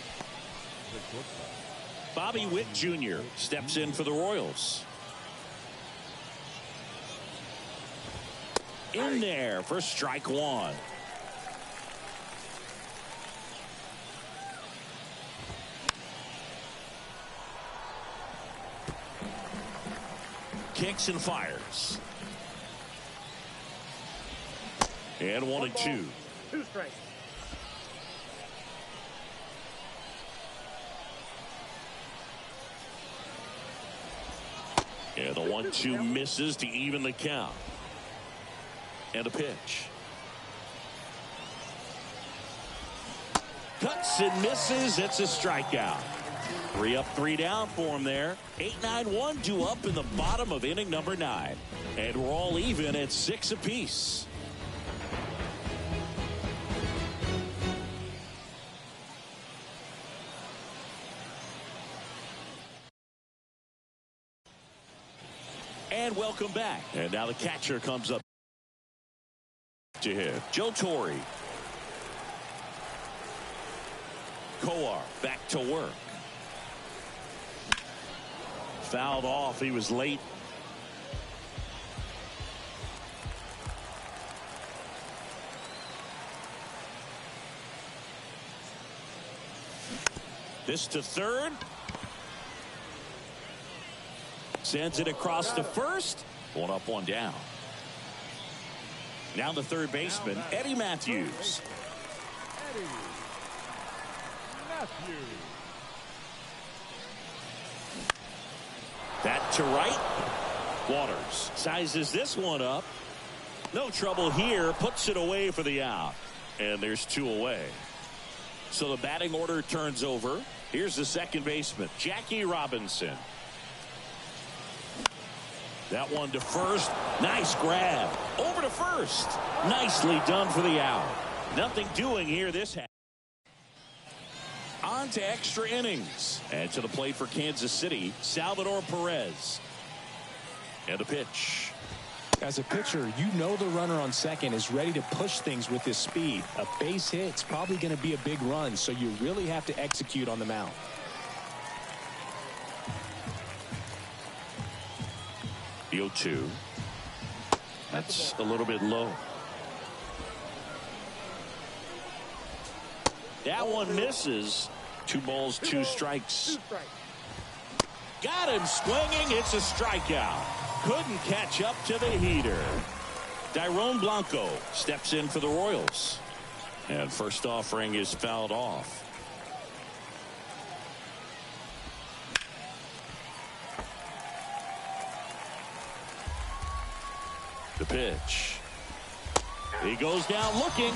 Bobby Witt Jr. steps in for the Royals. In there for strike 1. Kicks and fires. And 1-2. 2 strikes. And the 1-2 misses to even the count. And a pitch. Cuts and misses. It's a strikeout. 3 up, 3 down for him there. 8-9-1 due up in the bottom of inning number 9. And we're all even at 6 apiece. And welcome back. And now the catcher comes up to hit. Joe Torre. Kowar back to work. Fouled off. He was late. This to third. Sends it across to first. 1 up, 1 down. Now the third baseman, Eddie Matthews. Eddie Matthews. That to right. Waters sizes this one up. No trouble here. Puts it away for the out. And there's 2 away. So the batting order turns over. Here's the second baseman, Jackie Robinson. That one to first. Nice grab. Over to first. Nicely done for the out. Nothing doing here this half. On to extra innings. And to the plate for Kansas City, Salvador Perez. And a pitch. As a pitcher, you know the runner on second is ready to push things with his speed. A base hit's probably going to be a big run, so you really have to execute on the mound. The 0-2. That's a little bit low. That one misses. 2 balls, 2 strikes. Got him swinging. It's a strikeout. Couldn't catch up to the heater. Dairon Blanco steps in for the Royals. And first offering is fouled off. The pitch. He goes down looking.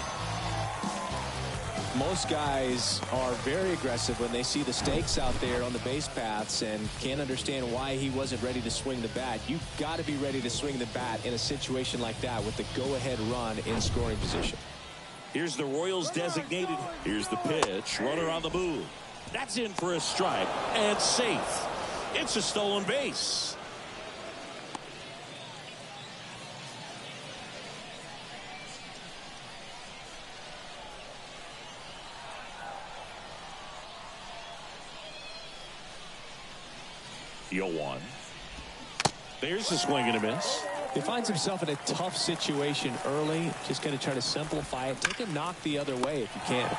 Most guys are very aggressive when they see the stakes out there on the base paths and can't understand why he wasn't ready to swing the bat. You've got to be ready to swing the bat in a situation like that with the go-ahead run in scoring position. Here's the Royals designated. Here's the pitch. Runner on the move. That's in for a strike and safe. It's a stolen base. The 0-1. There's the swing and a miss. He finds himself in a tough situation early. Just going to try to simplify it. Take a knock the other way if you can.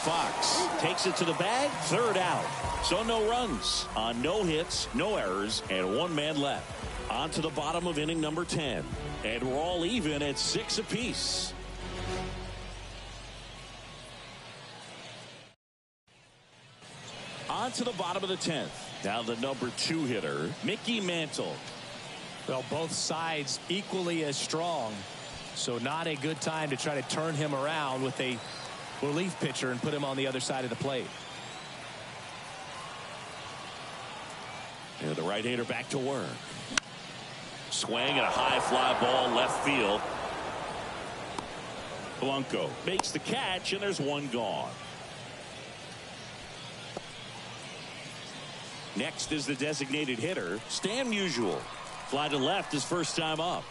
Fox takes it to the bag. Third out. So no runs on no hits, no errors, and 1 man left. On to the bottom of inning number 10. And we're all even at 6 apiece. On to the bottom of the 10th. Now the number 2 hitter, Mickey Mantle. Well, both sides equally as strong. So not a good time to try to turn him around with a relief pitcher and put him on the other side of the plate. And the right-hander back to work. Swing and a high fly ball left field. Blanco makes the catch, and there's 1 gone. Next is the designated hitter, Stan Musial. Fly to left his first time up.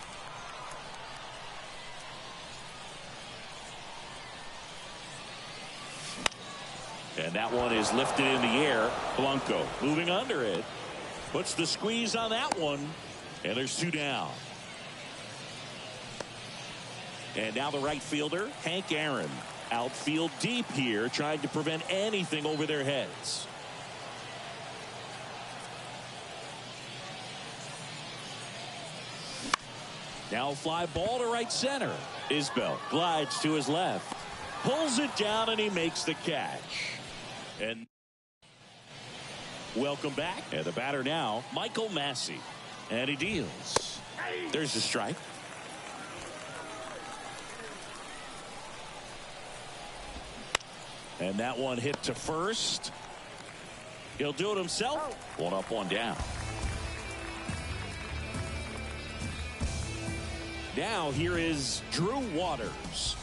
And that one is lifted in the air. Blanco moving under it. Puts the squeeze on that one. And there's 2 down. And now the right fielder, Hank Aaron. Outfield deep here, trying to prevent anything over their heads. Now fly ball to right center. Isbell glides to his left. Pulls it down and he makes the catch. And welcome back. And the batter now, Michael Massey. And he deals. There's the strike. And that one hit to first. He'll do it himself. 1 up, 1 down. Now here is Drew Waters.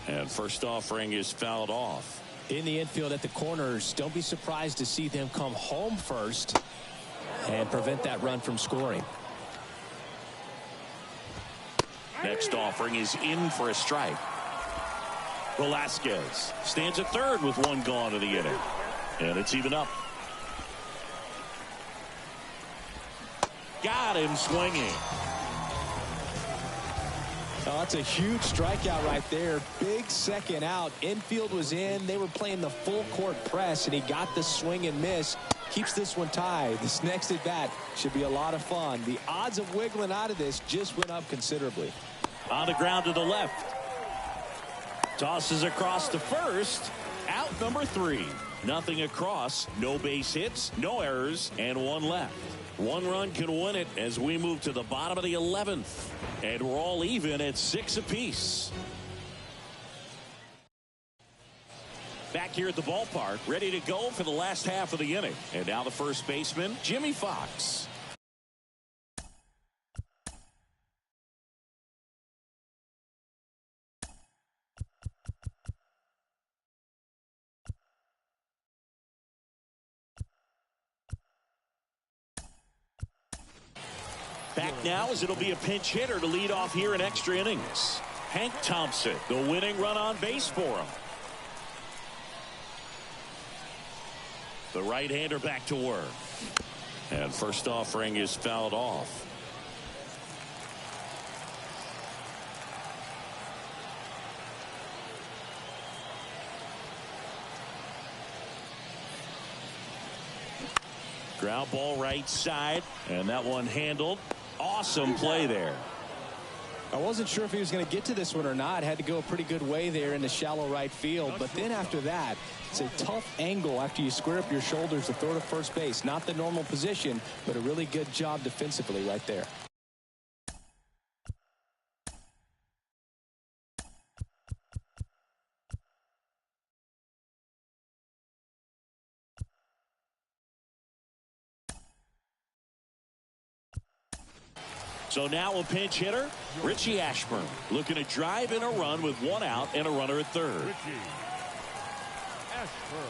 And first offering is fouled off. In the infield at the corners, don't be surprised to see them come home first and prevent that run from scoring. Next offering is in for a strike. Velasquez stands at third with 1 gone to the inning. And it's even up. Got him swinging. Oh, that's a huge strikeout right there. Big second out. Infield was in. They were playing the full court press, and he got the swing and miss. Keeps this one tied. This next at bat should be a lot of fun. The odds of wiggling out of this just went up considerably. On the ground to the left. Tosses across to first. Out number 3. Nothing across. No base hits, no errors, and 1 left. 1 run can win it as we move to the bottom of the 11th. And we're all even at 6 apiece. Back here at the ballpark, ready to go for the last half of the inning. And now the first baseman, Jimmy Fox. Back now as it'll be a pinch hitter to lead off here in extra innings. Hank Thompson, the winning run on base for him. The right-hander back to work. And first offering is fouled off. Ground ball right side, and that one handled. Awesome play there. I wasn't sure if he was going to get to this one or not. Had to go a pretty good way there in the shallow right field. But then after that, it's a tough angle after you square up your shoulders to throw to first base. Not the normal position, but a really good job defensively right there. So now a pinch hitter, Richie Ashburn, looking to drive in a run with one out and a runner at third. Richie Ashburn.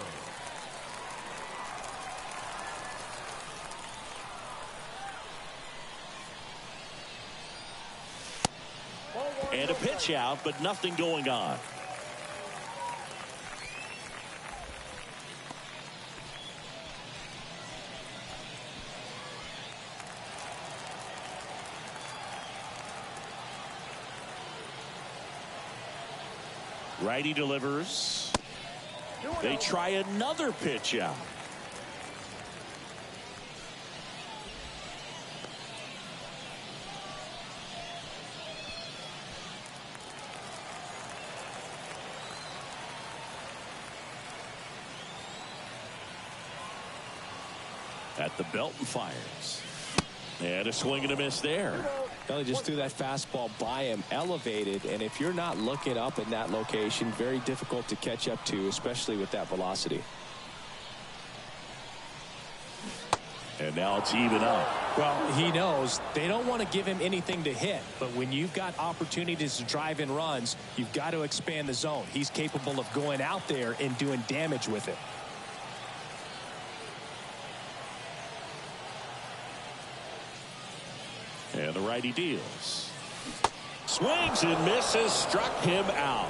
And a pitch out, but nothing going on. Righty delivers. They try another pitch out. At the belt and fires. And a swing and a miss there. Well, he just threw that fastball by him, elevated, and if you're not looking up in that location, very difficult to catch up to, especially with that velocity. And now it's even up. Well, he knows they don't want to give him anything to hit, but when you've got opportunities to drive in runs, you've got to expand the zone. He's capable of going out there and doing damage with it. And the righty deals. Swings and misses, struck him out.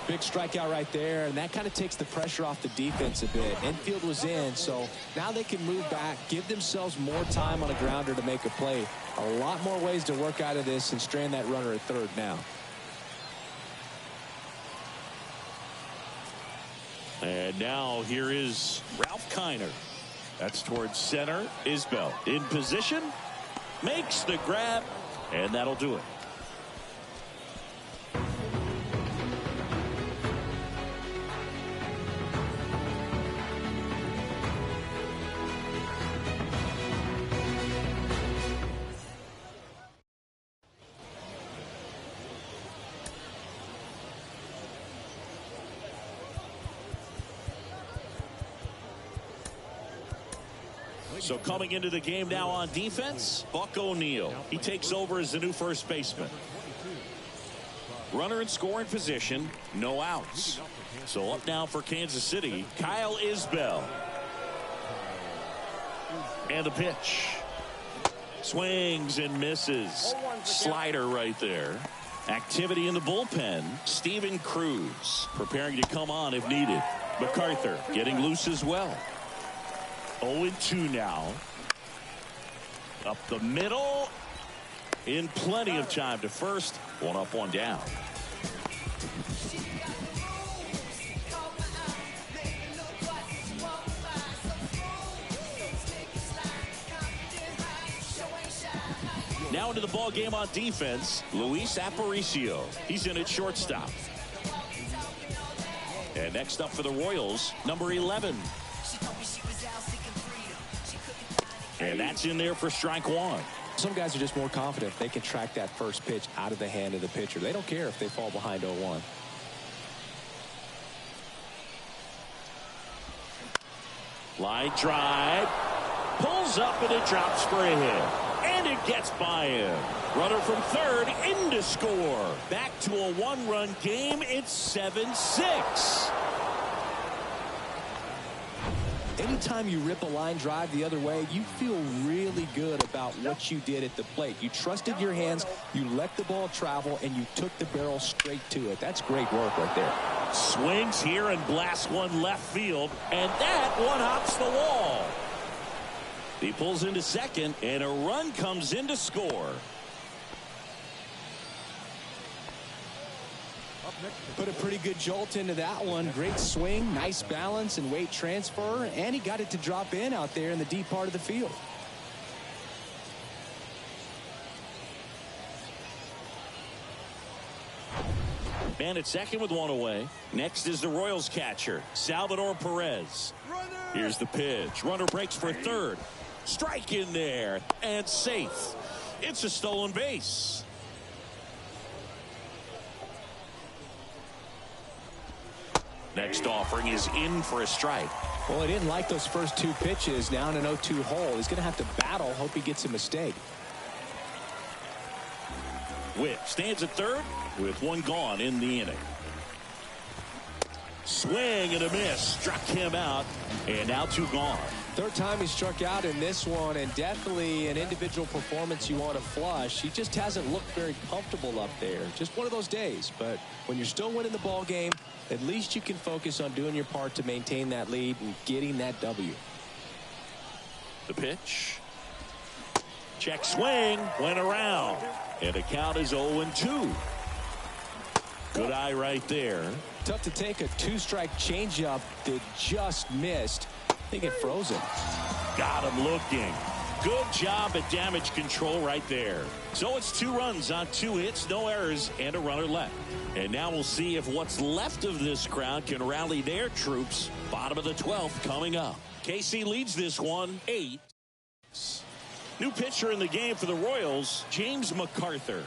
Big strikeout right there, and that kind of takes the pressure off the defense a bit. Infield was in, so now they can move back, give themselves more time on a grounder to make a play. A lot more ways to work out of this and strand that runner at third now. And now here is Ralph Kiner. That's towards center. Isbell in position. Makes the grab, and that'll do it. So coming into the game now on defense, Buck O'Neil. He takes over as the new first baseman. Runner in scoring position, no outs. So up now for Kansas City, Kyle Isbell. And the pitch. Swings and misses. Slider right there. Activity in the bullpen. Steven Cruz preparing to come on if needed. MacArthur getting loose as well. 0-2 now. Up the middle. In plenty of time to first. One up, one down. Now into the ball game on defense, Luis Aparicio. He's in at shortstop. And next up for the Royals, number 11. And that's in there for strike one. Some guys are just more confident they can track that first pitch out of the hand of the pitcher. They don't care if they fall behind 0-1. Line drive. Pulls up and it drops for a hit. And it gets by him. Runner from third in to score. Back to a one-run game. It's 7-6. Anytime you rip a line drive the other way, you feel really good about what you did at the plate. You trusted your hands, you let the ball travel, and you took the barrel straight to it. That's great work right there. Swings here and blasts one left field, and that one hops the wall. He pulls into second, and a run comes in to score. Put a pretty good jolt into that one. Great swing, nice balance and weight transfer, and he got it to drop in out there in the deep part of the field. Man at second with one away. Next is the Royals catcher, Salvador Perez. Here's the pitch. Runner breaks for third. Strike in there and safe. It's a stolen base. Next offering is in for a strike. Well, he didn't like those first two pitches. Now in an 0-2 hole. He's going to have to battle. Hope he gets a mistake. Witt stands at third with one gone in the inning. Swing and a miss. Struck him out. And now two gone. Third time he struck out in this one, and definitely an individual performance you want to flush. He just hasn't looked very comfortable up there. Just one of those days. But when you're still winning the ball game, at least you can focus on doing your part to maintain that lead and getting that W. The pitch. Check swing. Went around. And the count is 0-2. Good eye right there. Tough to take a two-strike changeup that just missed. I think it froze him. Got him looking. Good job at damage control right there. So it's 2 runs on 2 hits, no errors, and a runner left. And now we'll see if what's left of this crowd can rally their troops. Bottom of the 12th coming up. KC leads this one 8. New pitcher in the game for the Royals, James McArthur.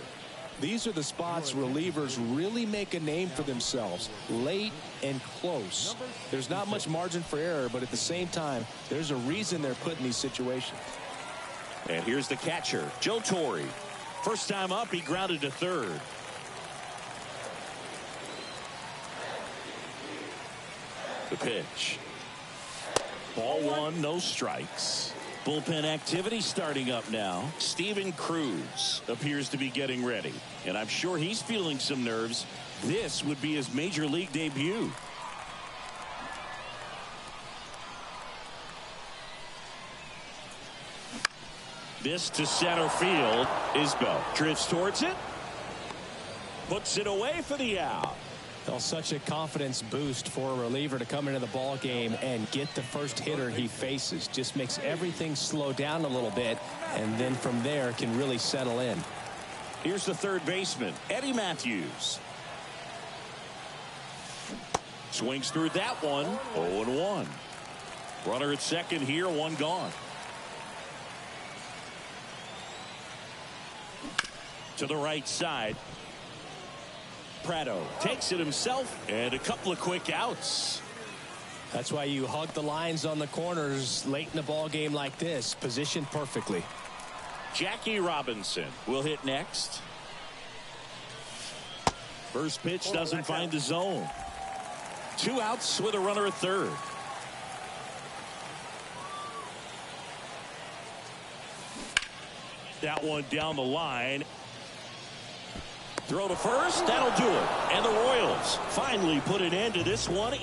These are the spots relievers really make a name for themselves. Late and close. There's not much margin for error, but at the same time, there's a reason they're put in these situations. And here's the catcher, Joe Torre. First time up, he grounded to third. The pitch. Ball one, no strikes. Bullpen activity starting up now. Steven Cruz appears to be getting ready. And I'm sure he's feeling some nerves. This would be his major league debut. This to center field is go. Drifts towards it. Puts it away for the out. Well, such a confidence boost for a reliever to come into the ball game and get the first hitter he faces. Just makes everything slow down a little bit, and then from there can really settle in. Here's the third baseman, Eddie Matthews. Swings through that one. 0-1. Runner at second here, one gone. To the right side. Prado takes it himself, and a couple of quick outs. That's why you hug the lines on the corners late in the ball game like this, positioned perfectly. Jackie Robinson will hit next. First pitch doesn't find the zone. 2 outs with a runner at third. That one down the line. Throw to first, that'll do it. And the Royals finally put an end to this one.